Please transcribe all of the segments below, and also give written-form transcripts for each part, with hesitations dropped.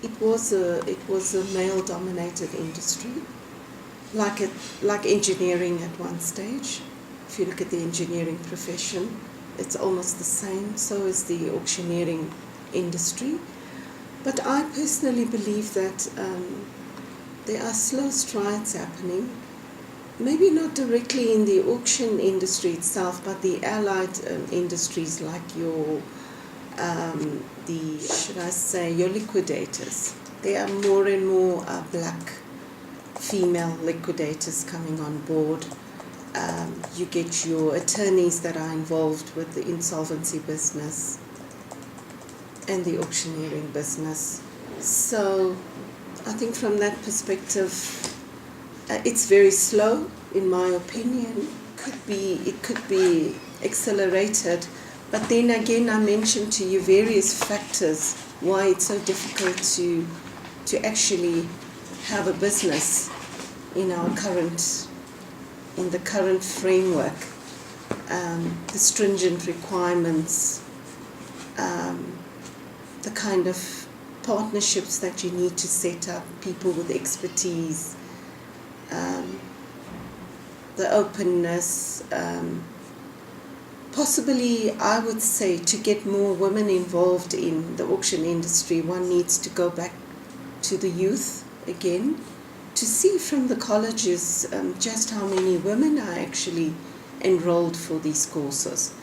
It was a male-dominated industry, like engineering at one stage. If you look at the engineering profession, it's almost the same. So is the auctioneering industry. But I personally believe that there are slow strides happening. Maybe not directly in the auction industry itself, but the allied industries like your liquidators. There are more and more black female liquidators coming on board. You get your attorneys that are involved with the insolvency business and the auctioneering business. So I think from that perspective, it's very slow, in my opinion. It could be accelerated, but then again, I mentioned to you various factors why it's so difficult to actually have a business in the current framework. The stringent requirements, the kind of partnerships that you need to set up, people with expertise, the openness, possibly I would say to get more women involved in the auction industry, one needs to go back to the youth again to see from the colleges just how many women are actually enrolled for these courses.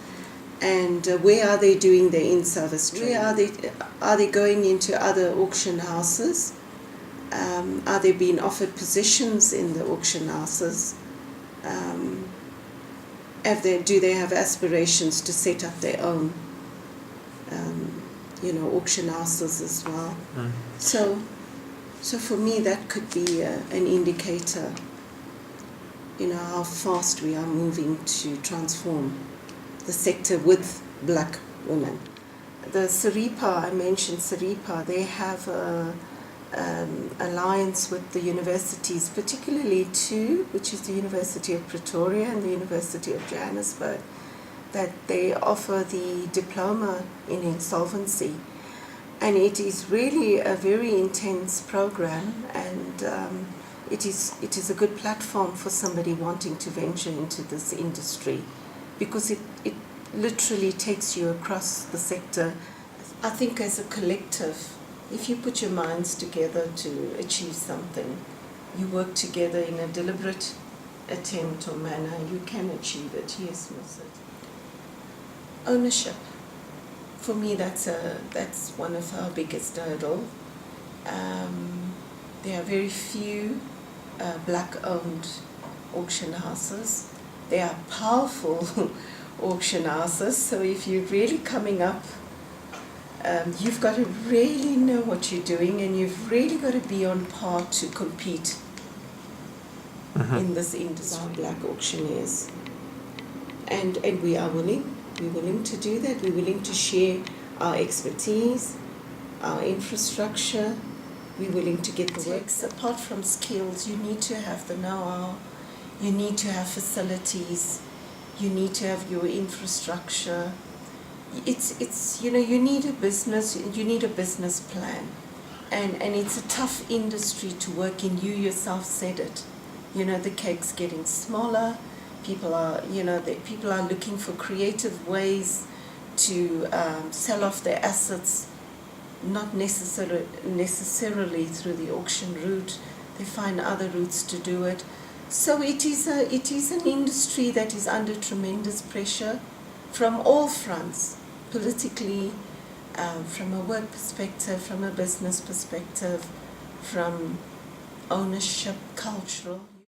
And where are they doing their in-service training? Where are they going into other auction houses? Are they being offered positions in the auction houses? Do they have aspirations to set up their own, auction houses as well? So for me, that could be an indicator, how fast we are moving to transform the sector with black women. The SERIPA, I mentioned SERIPA, they have an alliance with the universities, particularly two, which is the University of Pretoria and the University of Johannesburg, that they offer the diploma in insolvency. And it is really a very intense program, and it is a good platform for somebody wanting to venture into this industry, because it literally takes you across the sector. I think as a collective, if you put your minds together to achieve something, you work together in a deliberate attempt or manner, you can achieve it. Yes, Musa. Ownership. For me, that's one of our biggest hurdles. There are very few black-owned auction houses. They are powerful auction houses, so if you're really coming up, you've got to really know what you're doing, and you've really got to be on par to compete in this industry. Black auctioneers, and we are willing. We're willing to do that. We're willing to share our expertise, our infrastructure. We're willing to get the works. Apart from skills, you need to have the know-how. You need to have facilities. You need to have your infrastructure. It's you need a business. You need a business plan, and it's a tough industry to work in. You yourself said it. The cake's getting smaller. People are looking for creative ways to sell off their assets, not necessarily through the auction route. They find other routes to do it. So it is an industry that is under tremendous pressure from all fronts, politically, from a work perspective, from a business perspective, from ownership, cultural.